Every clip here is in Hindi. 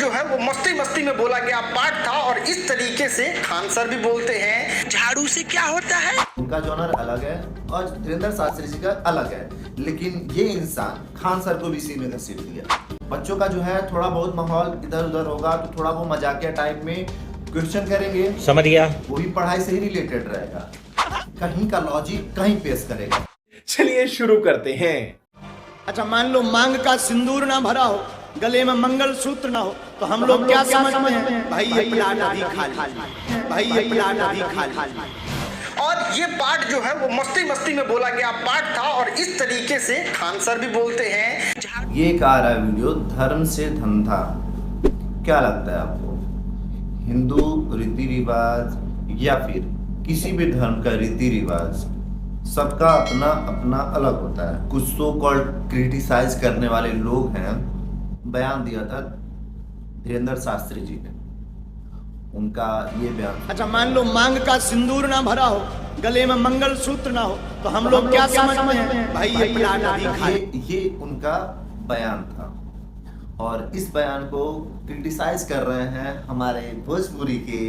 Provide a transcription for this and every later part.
जो है वो मस्ती मस्ती में बोला गया पाठ था और इस तरीके से खान सर भी बोलते हैं झाड़ू से क्या होता है। उनका जॉनर अलग है और धीरेन्द्र शास्त्री जी का अलग है, लेकिन ये इंसान खान सर को भी इसी में घसीट दिया। बच्चों का जो है थोड़ा बहुत माहौल इधर उधर होगा तो थोड़ा वो मजाकिया टाइप में क्वेश्चन करेंगे, समझ गया, वो भी पढ़ाई से ही रिलेटेड रहेगा, कहीं का लॉजिक कहीं पेश करेगा। चलिए शुरू करते हैं। अच्छा, मान लो मांग का सिंदूर ना भरा हो, गले में मंगल सूत्र ना हो, तो हम लोग क्या समझते हैं? भाई ये प्लाट अभी खाली, भाई ये प्लाट अभी खाली। और ये पाठ जो है वो मस्ती मस्ती में बोला गया पाठ था और इस तरीके से खान सर भी बोलते हैं। ये एक आ रहा है वीडियो, धर्म से धंधा। क्या लगता है आपको, हिंदू रीति रिवाज या फिर किसी भी धर्म का रीति रिवाज सबका अपना अपना अलग होता है। कुछ सो कॉल्ड क्रिटिसाइज करने वाले लोग हैं, बयान दिया था धीरेन्द्र शास्त्री जी ने, उनका ये बयान। अच्छा, मान लो मांग का सिंदूर ना भरा हो, गले में मंगल सूत्र ना हो, तो हम लोग क्या समझते हैं? भाई ये प्लाट अभी खाली। ये उनका बयान था और इस बयान को क्रिटिसाइज कर रहे हैं हमारे भोजपुरी के।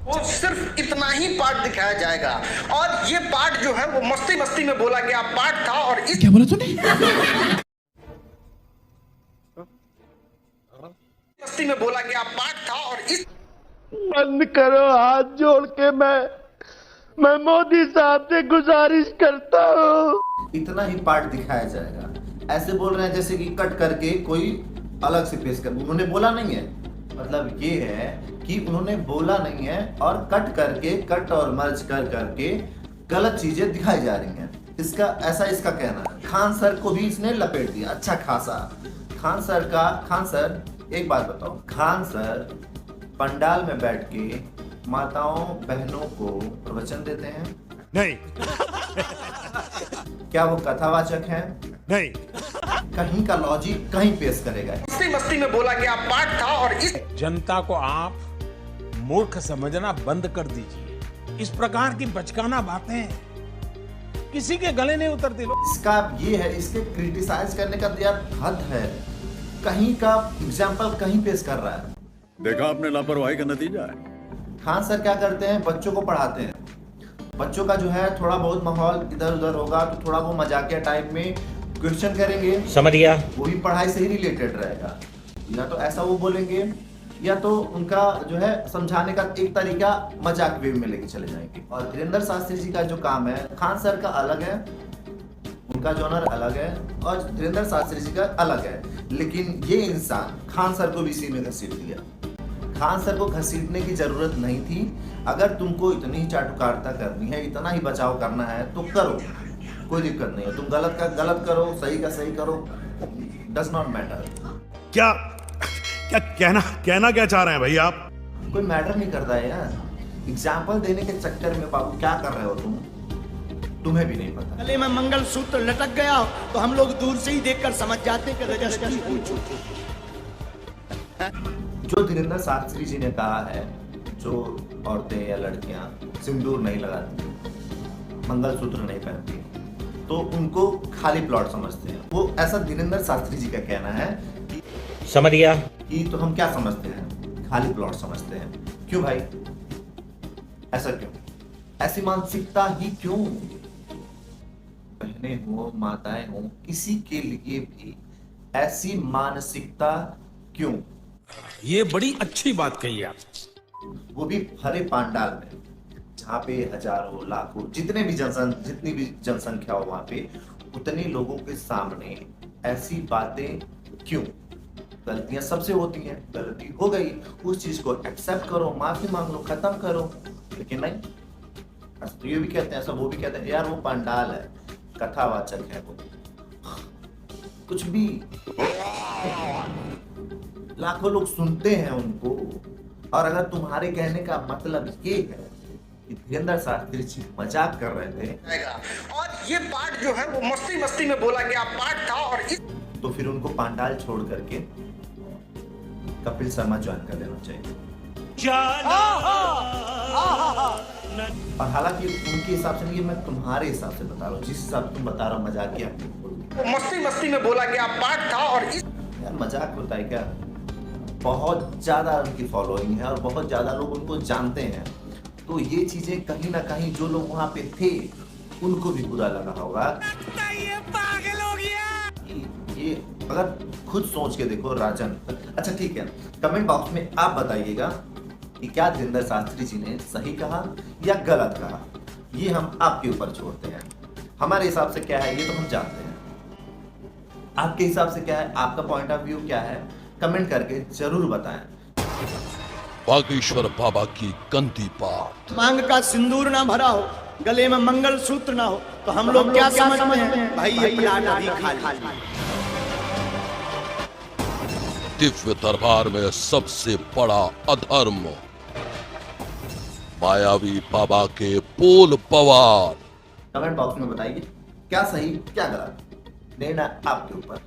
वो सिर्फ इतना ही पाठ दिखाया जाएगा और ये पाठ जो है वो मस्ती मस्ती में बोला गया पाठ था और इस क्या बोला तूने? मस्ती में बोला गया पाठ था और इस बंद करो, हाथ जोड़ के मैं मोदी साहब से गुजारिश करता हूँ। इतना ही पार्ट दिखाया जाएगा। ऐसे बोल रहे हैं जैसे कि कट करके कोई अलग से पेश कर, उन्होंने बोला नहीं है। मतलब ये है कि उन्होंने बोला नहीं है और कट करके, कट और मर्ज कर करके गलत चीजें दिखाई जा रही हैं। इसका कहना है। खान सर को भी इसने लपेट दिया अच्छा खासा। खान सर एक बात बताओ, खान सर पंडाल में बैठ के माताओं बहनों को प्रवचन देते हैं? नहीं। क्या वो कथावाचक हैं? नहीं। कहीं का लॉजिक कहीं पेश करेगा। मस्ती मस्ती में बोला गया पाठ था और इस जनता को आप मूर्ख समझना बंद कर दीजिए। इस प्रकार की बचकाना बातें किसी के गले नहीं उतरती। इसका ये है, इसके क्रिटिसाइज करने का यार हद है। कहीं का एग्जाम्पल कहीं पेश कर रहा है। देखा आपने लापरवाही का नतीजा है। खान सर क्या करते हैं, बच्चों को पढ़ाते हैं। बच्चों का जो है थोड़ा बहुत माहौल इधर उधर होगा तो थोड़ा वो मजाकिया टाइप में क्वेश्चन करेंगे, समझ गया, वो भी पढ़ाई से ही रिलेटेड रहेगा। या तो ऐसा वो बोलेंगे या तो उनका जो है समझाने का एक तरीका मजाक वे में लेके चले जाएंगे। और धीरेन्द्र शास्त्री जी का जो काम है, खान सर का अलग है, उनका जॉनर अलग है और धीरेन्द्र शास्त्री जी का अलग है, लेकिन ये इंसान खान सर को भी इसी में घसीट दिया। खान सर को घसीटने की जरूरत नहीं थी। अगर तुमको इतनी ही चाटुकारिता करनी है, इतना ही बचाव करना है तो करो, कोई दिक्कत नहीं है। तुम गलत का गलत करो, सही का सही करो, डज नॉट मैटर। क्या क्या कहना क्या चाह रहे हैं भाई आप? कोई मैटर नहीं करता है यार। एग्जाम्पल देने के चक्कर में बाबू क्या कर रहे हो तुम, तुम्हें भी नहीं पता। गले में मंगल सूत्र लटक गया हो तो हम लोग दूर से ही देखकर समझ जाते कि रजस्वी हो चुके। जो धीरेन्द्र शास्त्री जी ने कहा है, जो औरतें या लड़कियां सिंदूर नहीं लगाती, मंगलसूत्र नहीं पहनती, तो उनको खाली प्लॉट समझते हैं। वो ऐसा धीरेन्द्र शास्त्री जी का कहना है कि समझ गया कि तो हम क्या समझते हैं, खाली प्लॉट समझते हैं। क्यों भाई, ऐसा क्यों? ऐसी मानसिकता ही क्यों? बहनें हो, माताएं हो, किसी के लिए भी ऐसी मानसिकता क्यों? ये बड़ी अच्छी बात कही आप। वो भी भरे पांडाल में, जहाँ पे हजारों लाखों जितनी भी जनसंख्या हो, वहां पे उतने लोगों के सामने ऐसी बातें क्यों? गलतियां सबसे होती हैं, गलती हो गई, उस चीज को एक्सेप्ट करो, माफी मांग लो, खत्म करो। लेकिन नहीं, तो ये भी कहते हैं, ऐसा वो भी कहते हैं यार वो पंडाल है, कथावाचक है, वो कुछ भी। लाखों लोग सुनते हैं उनको। और अगर तुम्हारे कहने का मतलब ये है कि धीरेन्द्र शास्त्री जी मजाक कर रहे थे और ये पाठ जो है वो मस्ती मस्ती में बोला गया पाठ था और इस तो फिर उनको पांडाल छोड़ करके कपिल शर्मा ज्वाइन कर लेना चाहिए। और हालांकि उनके हिसाब से नहीं, मैं तुम्हारे हिसाब से बता रहा हूँ, जिस हिसाब से तुम बता रहा हो मजाकिया मस्ती मस्ती में बोला गया पाठ था और इस यार मजाक होता है क्या? बहुत ज़्यादा उनकी फॉलोइंग है और बहुत ज़्यादा लोग उनको जानते हैं, तो ये चीज़ें कहीं ना कहीं जो लोग वहाँ पे थे उनको भी बुरा लगा होगा। ये अगर खुद सोच के देखो राजन। अच्छा ठीक है, कमेंट बॉक्स में आप बताइएगा कि क्या धीरेंद्र शास्त्री जी ने सही कहा या गलत कहा, ये हम आपके ऊपर छोड़ते हैं। हमारे हिसाब से क्या है ये तो हम जानते हैं, आपके हिसाब से क्या है, आपका पॉइंट ऑफ व्यू क्या है, कमेंट करके जरूर बताएं। बागेश्वर बाबा की गंदी बात। मांग का सिंदूर ना भरा हो, गले में मंगल सूत्र ना हो, तो हम लोग क्या समझते हैं भाई ये प्लाट अभी खाली। दिव्य दरबार में सबसे बड़ा अधर्म, मायावी बाबा के बोल बवाल। कमेंट बॉक्स में बताइए क्या सही क्या गलत, निर्णय आपके ऊपर।